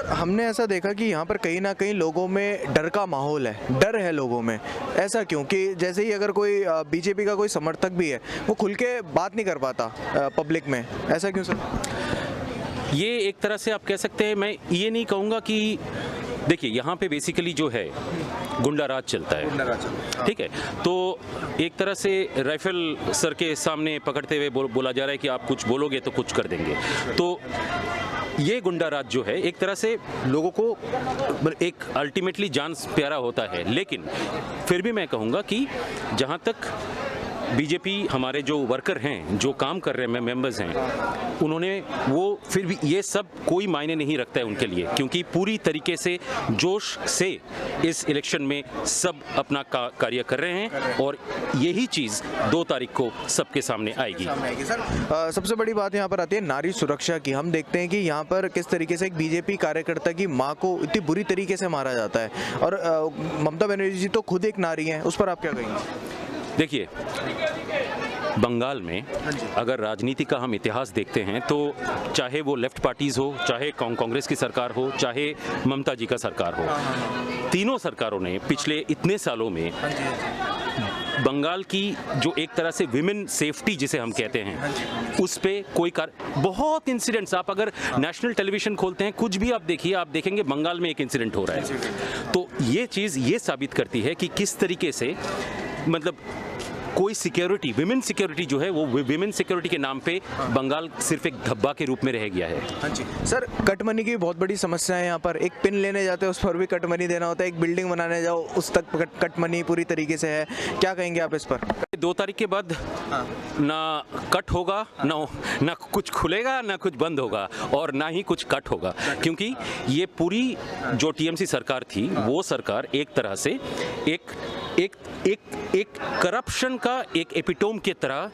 Sir हमने ऐसा देखा कि यहाँ पर कहीं ना कहीं लोगों में डर का माहौल है, डर है लोगों में। ऐसा क्यों कि जैसे ही अगर कोई बीजेपी का कोई समर्थक भी है वो खुल के बात नहीं कर पाता पब्लिक में, ऐसा क्यों सर? ये एक तरह से आप कह सकते हैं, मैं ये नहीं कहूँगा कि देखिए यहाँ पे बेसिकली जो है गुंडा राज चलता है, ठीक है। तो एक तरह से राइफल सर के सामने पकड़ते हुए बोला जा रहा है कि आप कुछ बोलोगे तो कुछ कर देंगे। तो ये गुंडा राज जो है एक तरह से लोगों को एक अल्टीमेटली जान प्यारा होता है, लेकिन फिर भी मैं कहूँगा कि जहाँ तक बीजेपी हमारे जो वर्कर हैं, जो काम कर रहे हैं, मेंबर्स हैं, उन्होंने वो फिर भी ये सब कोई मायने नहीं रखता है उनके लिए, क्योंकि पूरी तरीके से जोश से इस इलेक्शन में सब अपना कार्य कर रहे हैं और यही चीज़ 2 तारीख को सबके सामने आएगी। सर सबसे बड़ी बात यहाँ पर आती है नारी सुरक्षा की। हम देखते हैं कि यहाँ पर किस तरीके से एक बीजेपी कार्यकर्ता की माँ को इतनी बुरी तरीके से मारा जाता है, और ममता बनर्जी जी तो खुद एक नारी हैं, उस पर आप क्या कहेंगे? देखिए, बंगाल में अगर राजनीति का हम इतिहास देखते हैं तो चाहे वो लेफ्ट पार्टीज हो, चाहे कांग्रेस की सरकार हो, चाहे ममता जी का सरकार हो, तीनों सरकारों ने पिछले इतने सालों में बंगाल की जो एक तरह से विमेन सेफ्टी जिसे हम कहते हैं उस पे कोई बहुत इंसिडेंट्स, आप अगर नेशनल टेलीविजन खोलते हैं कुछ भी आप देखिए, आप देखेंगे बंगाल में एक इंसिडेंट हो रहा है। तो ये चीज़ ये साबित करती है कि किस तरीके से मतलब कोई सिक्योरिटी, विमेन सिक्योरिटी जो है वो विमेन सिक्योरिटी के नाम पे बंगाल सिर्फ एक धब्बा के रूप में रह गया है। हाँ जी सर, कट मनी की बहुत बड़ी समस्या है यहाँ पर। एक पिन लेने जाते हैं उस पर भी कट मनी देना होता है, एक बिल्डिंग बनाने जाओ उस तक कट मनी पूरी तरीके से है। क्या कहेंगे आप इस पर? 2 तारीख के बाद ना कट होगा, ना कुछ खुलेगा, ना कुछ बंद होगा और ना ही कुछ कट होगा, क्योंकि ये पूरी जो टीएमसी सरकार थी वो सरकार एक तरह से एक करप्शन का एक एपिटोम की तरह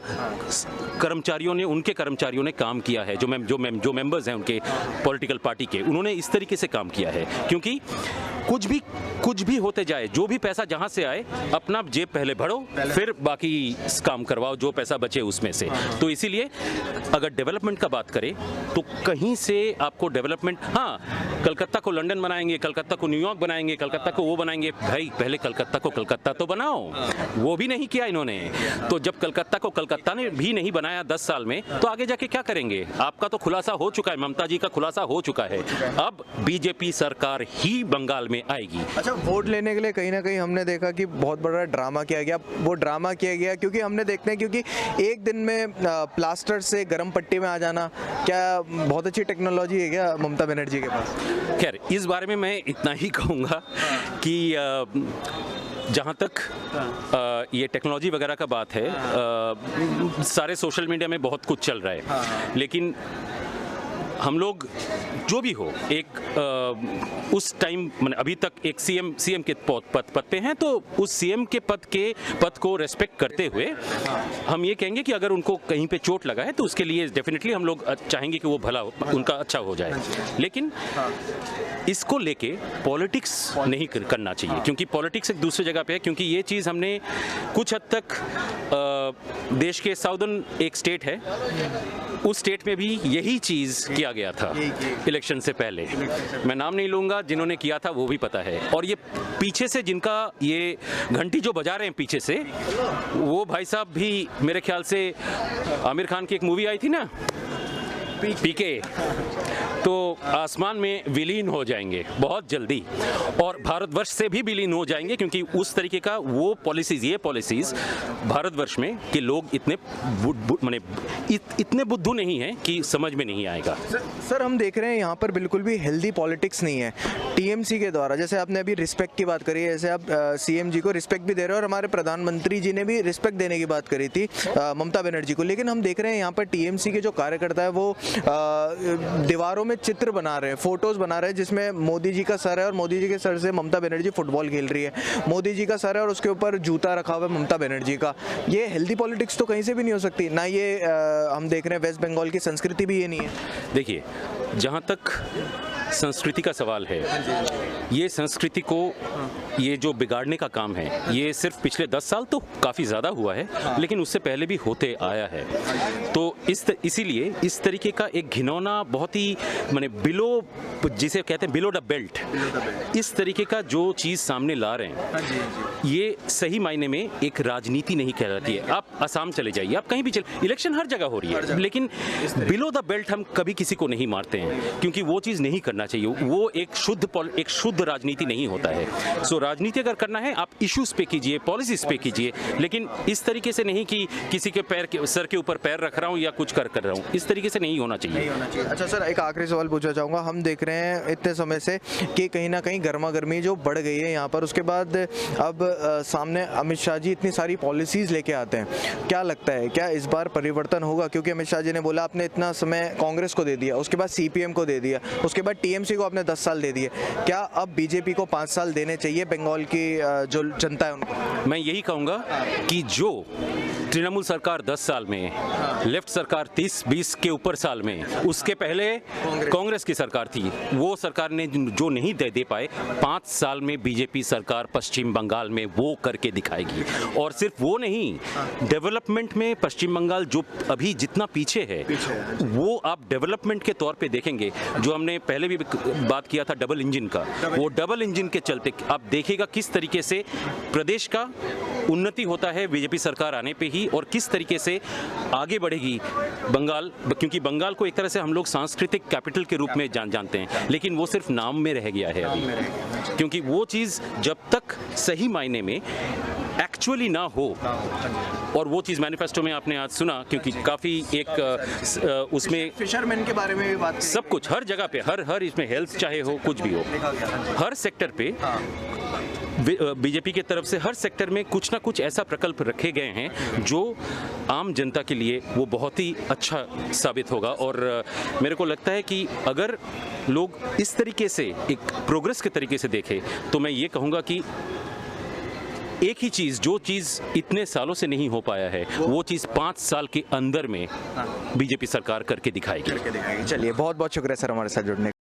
उनके कर्मचारियों ने काम किया है। जो मेंबर्स हैं उनके पॉलिटिकल पार्टी के, उन्होंने इस तरीके से काम किया है, क्योंकि कुछ भी होते जाए, जो भी पैसा जहां से आए अपना जेब पहले भरो, फिर बाकी काम करवाओ जो पैसा बचे उसमें से। तो इसीलिए अगर डेवलपमेंट का बात करें तो कहीं से आपको डेवलपमेंट, हाँ कलकत्ता को लंदन बनाएंगे, कलकत्ता को न्यूयॉर्क बनाएंगे, कलकत्ता को वो बनाएंगे, भाई पहले कलकत्ता को कलकत्ता तो बनाओ, वो भी नहीं किया इन्होंने। तो जब कलकत्ता को कलकत्ता ने भी नहीं बनाया 10 साल में, तो आगे जाके क्या करेंगे? आपका तो खुलासा हो चुका है, ममता जी का खुलासा हो चुका है, अब बीजेपी सरकार ही बंगाल में आएगी। अच्छा, वोट लेने के लिए कहीं ना कहीं हमने देखा कि बहुत बड़ा ड्रामा किया गया। वो ड्रामा किया गया क्योंकि हमने देखते हैं, क्योंकि एक दिन में प्लास्टर से गर्म पट्टी में आ जाना, क्या बहुत अच्छी टेक्नोलॉजी है क्या ममता बनर्जी के पास? खैर, इस बारे में मैं इतना ही कहूँगा कि जहाँ तक ये टेक्नोलॉजी वगैरह का बात है, सारे सोशल मीडिया में बहुत कुछ चल रहा है, लेकिन हम लोग जो भी हो एक उस टाइम अभी तक एक सीएम के पद पे हैं, तो उस सीएम के पद को रेस्पेक्ट करते हुए हम ये कहेंगे कि अगर उनको कहीं पे चोट लगा है तो उसके लिए डेफिनेटली हम लोग चाहेंगे कि वो भला उनका अच्छा हो जाए, लेकिन इसको लेके पॉलिटिक्स नहीं करना चाहिए, क्योंकि पॉलिटिक्स एक दूसरी जगह पे है। क्योंकि ये चीज़ हमने कुछ हद तक देश के साउदर्न एक स्टेट है, उस स्टेट में भी यही चीज़ किया गया था इलेक्शन से पहले। मैं नाम नहीं लूँगा, जिन्होंने किया था वो भी पता है। और ये पीछे से जिनका ये घंटी जो बजा रहे हैं पीछे से, वो भाई साहब भी मेरे ख्याल से आमिर खान की एक मूवी आई थी ना, पीके, तो आसमान में विलीन हो जाएंगे बहुत जल्दी, और भारतवर्ष से भी विलीन हो जाएंगे, क्योंकि उस तरीके का वो पॉलिसीज, ये पॉलिसीज भारतवर्ष में कि लोग इतने बुद्धू नहीं हैं कि समझ में नहीं आएगा। सर हम देख रहे हैं यहाँ पर बिल्कुल भी हेल्दी पॉलिटिक्स नहीं है टीएमसी के द्वारा। जैसे आपने अभी रिस्पेक्ट की बात करी है, जैसे आप सीएम जी को रिस्पेक्ट भी दे रहे हो, और हमारे प्रधानमंत्री जी ने भी रिस्पेक्ट देने की बात करी थी ममता बनर्जी को, लेकिन हम देख रहे हैं यहाँ पर टीएमसी के जो कार्यकर्ता है वो दीवारों में चित्र बना रहे हैं, फोटोज बना रहे हैं, जिसमें मोदी जी का सर है और मोदी जी के सर से ममता बनर्जी फुटबॉल खेल रही है, मोदी जी का सर है और उसके ऊपर जूता रखा हुआ है ममता बनर्जी का। ये हेल्दी पॉलिटिक्स तो कहीं से भी नहीं हो सकती ना। ये हम देख रहे हैं वेस्ट बंगाल की संस्कृति भी ये नहीं है। देखिए, जहाँ तक संस्कृति का सवाल है, ये संस्कृति को ये जो बिगाड़ने का काम है ये सिर्फ पिछले 10 साल तो काफ़ी ज़्यादा हुआ है, लेकिन उससे पहले भी होते आया है। तो इसीलिए इस तरीके का एक घिनौना, बहुत ही माने बिलो, जिसे कहते हैं बिलो द बेल्ट, इस तरीके का जो चीज़ सामने ला रहे हैं, ये सही मायने में एक राजनीति नहीं कहलाती है। आप असम चले जाइए, आप कहीं भी चले, इलेक्शन हर जगह हो रही है, लेकिन बिलो द बेल्ट हम कभी किसी को नहीं मारते हैं, क्योंकि वो चीज़ नहीं करना चाहिए। वो एक शुद्ध राजनीति नहीं होता है। सो राजनीति अगर करना है आप इश्यूज पे कीजिए, पॉलिसीज पे कीजिए, लेकिन इस तरीके से नहीं कि किसी के सर के ऊपर पैर रख रहा हूँ या कुछ कर रहा हूँ, इस तरीके से नहीं होना चाहिए। अच्छा सर, एक आखिरी सवाल पूछना चाहूँगा। हम देख रहे हैं इतने समय से कि कहीं ना कहीं गर्मा गर्मी जो बढ़ गई है यहाँ पर, उसके बाद अब सामने अमित शाह जी इतनी सारी पॉलिसीज़ लेके आते हैं। क्या लगता है, क्या इस बार परिवर्तन होगा? क्योंकि अमित शाह जी ने बोला आपने इतना समय कांग्रेस को दे दिया, उसके बाद सीपीएम को दे दिया, उसके बाद टीएमसी को आपने 10 साल दे दिए, क्या अब बीजेपी को 5 साल देने चाहिए बंगाल की जो जनता है उनको? मैं यही कहूँगा कि जो तृणमूल सरकार 10 साल में, लेफ्ट सरकार 30-20 के ऊपर साल में, उसके पहले कांग्रेस की सरकार थी, वो सरकार ने जो नहीं दे पाए, 5 साल में बीजेपी सरकार पश्चिम बंगाल में वो करके दिखाएगी। और सिर्फ वो नहीं, डेवलपमेंट में पश्चिम बंगाल जो अभी जितना पीछे है, वो आप डेवलपमेंट के तौर पे देखेंगे। जो हमने पहले भी बात किया था डबल इंजन का, वो डबल इंजन के चलते आप देखिएगा किस तरीके से प्रदेश का उन्नति होता है बीजेपी सरकार आने पे ही, और किस तरीके से आगे बढ़ेगी बंगाल। क्योंकि बंगाल को एक तरह से हम लोग सांस्कृतिक कैपिटल के रूप में जानते हैं, लेकिन वो सिर्फ नाम में रह गया है अभी, क्योंकि वो चीज़ जब तक सही मायने में एक्चुअली ना हो, और वो चीज़ मैनिफेस्टो में आपने आज सुना, क्योंकि काफ़ी एक उसमें फिशरमैन के बारे में भी बात, सब कुछ हर जगह पे, हर इसमें हेल्थ चाहे हो, कुछ भी हो, हर सेक्टर पे बीजेपी के तरफ से हर सेक्टर में कुछ ना कुछ ऐसा प्रकल्प रखे गए हैं जो आम जनता के लिए वो बहुत ही अच्छा साबित होगा। और मेरे को लगता है कि अगर लोग इस तरीके से एक प्रोग्रेस के तरीके से देखें, तो मैं ये कहूँगा कि एक ही चीज़, जो चीज़ इतने सालों से नहीं हो पाया है, वो चीज़ 5 साल के अंदर में बीजेपी सरकार करके दिखाएगी। चलिए, बहुत बहुत शुक्रिया सर हमारे साथ जुड़ने